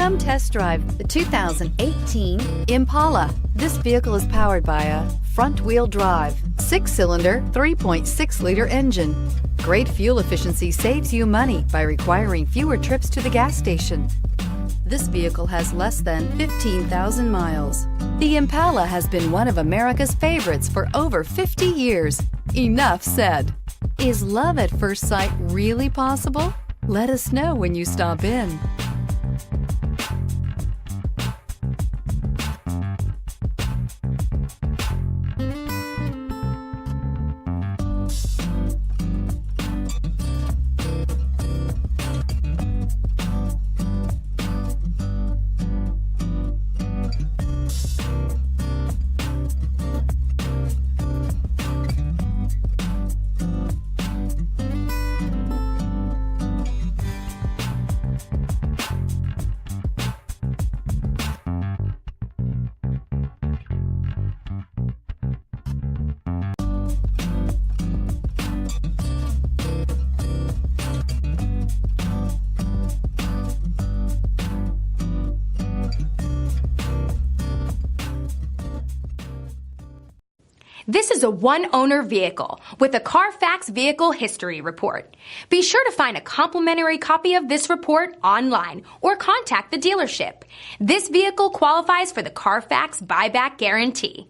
Come test drive the 2018 Impala. This vehicle is powered by a front-wheel drive, 6-cylinder, 3.6-liter engine. Great fuel efficiency saves you money by requiring fewer trips to the gas station. This vehicle has less than 15,000 miles. The Impala has been one of America's favorites for over 50 years. Enough said. Is love at first sight really possible? Let us know when you stop in. This is a one-owner vehicle with a Carfax Vehicle History Report. Be sure to find a complimentary copy of this report online or contact the dealership. This vehicle qualifies for the Carfax Buyback Guarantee.